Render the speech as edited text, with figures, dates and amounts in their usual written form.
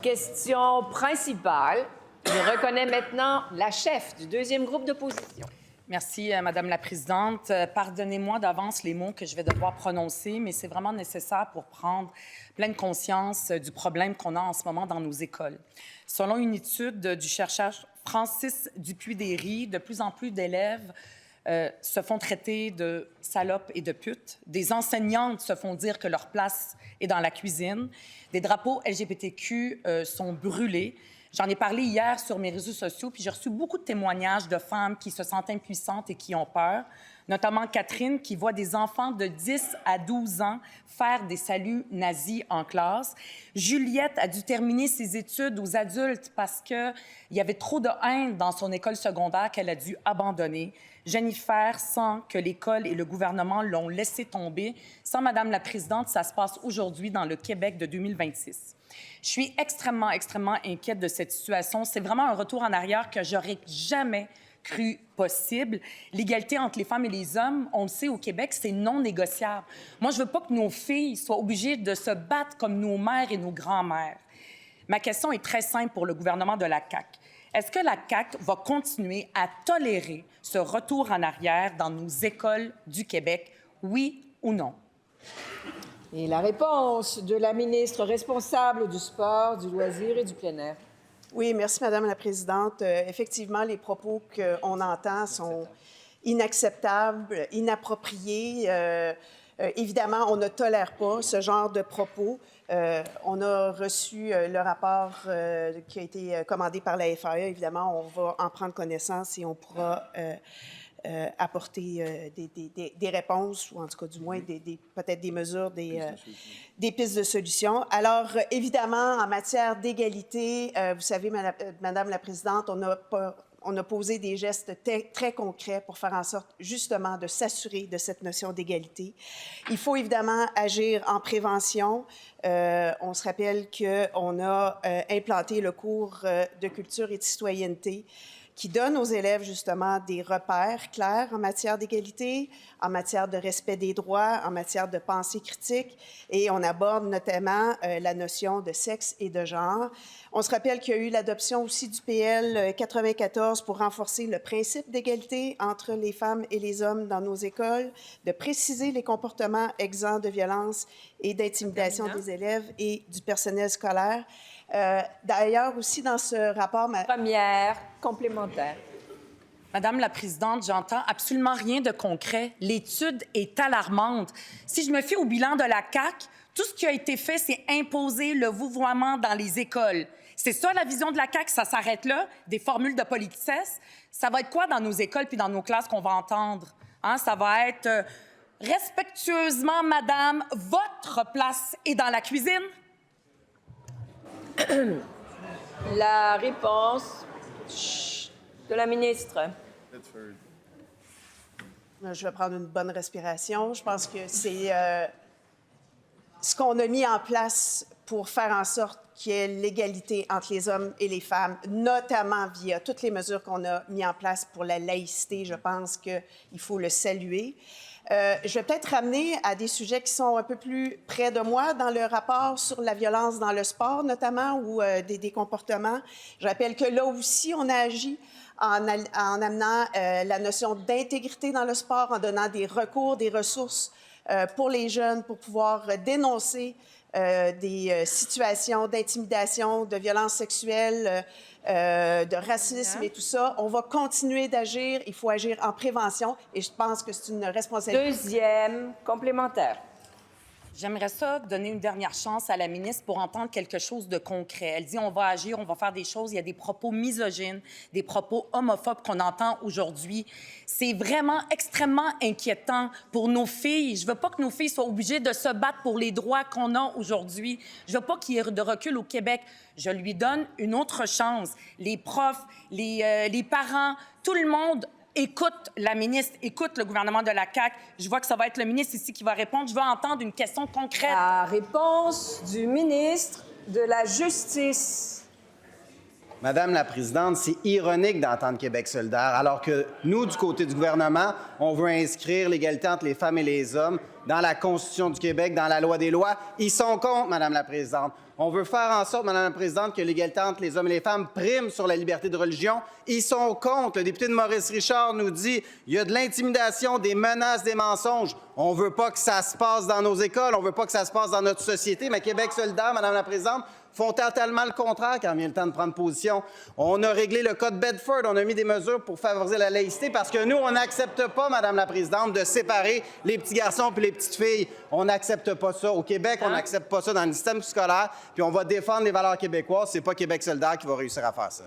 Question principale. Je reconnais maintenant la chef du deuxième groupe d'opposition. Merci, Madame la Présidente. Pardonnez-moi d'avance les mots que je vais devoir prononcer, mais c'est vraiment nécessaire pour prendre pleine conscience du problème qu'on a en ce moment dans nos écoles. Selon une étude du chercheur Francis Dupuis-Déry, de plus en plus d'élèves se font traiter de salopes et de putes. Des enseignantes se font dire que leur place est dans la cuisine. Des drapeaux LGBTQ sont brûlés. J'en ai parlé hier sur mes réseaux sociaux, puis j'ai reçu beaucoup de témoignages de femmes qui se sentent impuissantes et qui ont peur, notamment Catherine, qui voit des enfants de 10 à 12 ans faire des saluts nazis en classe. Juliette a dû terminer ses études aux adultes parce qu'il y avait trop de haine dans son école secondaire qu'elle a dû abandonner. Jennifer sent que l'école et le gouvernement l'ont laissé tomber. Sans Madame la Présidente, ça se passe aujourd'hui dans le Québec de 2026. Je suis extrêmement inquiète de cette situation. C'est vraiment un retour en arrière que j'aurais jamais cru possible. L'égalité entre les femmes et les hommes, on le sait, au Québec, c'est non négociable. Moi, je veux pas que nos filles soient obligées de se battre comme nos mères et nos grands-mères. Ma question est très simple pour le gouvernement de la CAQ. Est-ce que la CAQ va continuer à tolérer ce retour en arrière dans nos écoles du Québec, oui ou non? Et la réponse de la ministre responsable du sport, du loisir et du plein air. Oui, merci, Madame la Présidente. Effectivement, les propos qu'on entend sont inacceptables, inappropriés. Évidemment, on ne tolère pas ce genre de propos. On a reçu le rapport qui a été commandé par la FAE. Évidemment, on va en prendre connaissance et on pourra apporter des réponses, ou en tout cas, du moins, peut-être des mesures, des pistes de solutions. Alors, évidemment, en matière d'égalité, vous savez, Madame la Présidente, on a posé des gestes très concrets pour faire en sorte, justement, de s'assurer de cette notion d'égalité. Il faut évidemment agir en prévention. On se rappelle qu'on a implanté le cours de culture et de citoyenneté qui donne aux élèves, justement, des repères clairs en matière d'égalité, en matière de respect des droits, en matière de pensée critique, et on aborde notamment la notion de sexe et de genre. On se rappelle qu'il y a eu l'adoption aussi du PL 94 pour renforcer le principe d'égalité entre les femmes et les hommes dans nos écoles, de préciser les comportements exempts de violence et d'intimidation des élèves et du personnel scolaire. D'ailleurs, aussi dans ce rapport... Première, complémentaire. Madame la Présidente, j'entends absolument rien de concret. L'étude est alarmante. Si je me fie au bilan de la CAQ, tout ce qui a été fait, c'est imposer le vouvoiement dans les écoles. C'est ça la vision de la CAQ, ça s'arrête là, des formules de politesse. Ça va être quoi dans nos écoles puis dans nos classes qu'on va entendre? Hein? Ça va être respectueusement, madame, votre place est dans la cuisine? La réponse de la ministre. Je vais prendre une bonne respiration. Je pense que c'est ce qu'on a mis en place pour faire en sorte qu'il y ait l'égalité entre les hommes et les femmes, notamment via toutes les mesures qu'on a mises en place pour la laïcité. Je pense qu'il faut le saluer. Je vais peut-être ramener à des sujets qui sont un peu plus près de moi dans le rapport sur la violence dans le sport, notamment, ou des comportements. Je rappelle que là aussi, on a agi en amenant la notion d'intégrité dans le sport, en donnant des recours, des ressources pour les jeunes pour pouvoir dénoncer des situations d'intimidation, de violence sexuelle, de racisme et tout ça. On va continuer d'agir. Il faut agir en prévention et je pense que c'est une responsabilité. Deuxième, complémentaire. J'aimerais ça donner une dernière chance à la ministre pour entendre quelque chose de concret. Elle dit on va agir, on va faire des choses. Il y a des propos misogynes, des propos homophobes qu'on entend aujourd'hui. C'est vraiment extrêmement inquiétant pour nos filles. Je veux pas que nos filles soient obligées de se battre pour les droits qu'on a aujourd'hui. Je veux pas qu'il y ait de recul au Québec. Je lui donne une autre chance. Les profs, les parents, tout le monde écoute la ministre, écoute le gouvernement de la CAQ. Je vois que ça va être le ministre ici qui va répondre. Je veux entendre une question concrète. La réponse du ministre de la Justice. Madame la Présidente, c'est ironique d'entendre Québec solidaire, alors que nous, du côté du gouvernement, on veut inscrire l'égalité entre les femmes et les hommes dans la Constitution du Québec, dans la loi des lois. Ils sont contre, Madame la Présidente. On veut faire en sorte, Madame la Présidente, que l'égalité entre les hommes et les femmes prime sur la liberté de religion. Ils sont contre. Le député de Maurice Richard nous dit il y a de l'intimidation, des menaces, des mensonges. On ne veut pas que ça se passe dans nos écoles, on ne veut pas que ça se passe dans notre société. Mais Québec solidaire, Madame la Présidente, font totalement le contraire quand vient le temps de prendre position. On a réglé le Code Bedford, on a mis des mesures pour favoriser la laïcité parce que nous, on n'accepte pas, Madame la Présidente, de séparer les petits garçons et les petites filles. On n'accepte pas ça. Au Québec, on n'accepte pas ça dans le système scolaire, puis on va défendre les valeurs québécoises. C'est pas Québec solidaire qui va réussir à faire ça.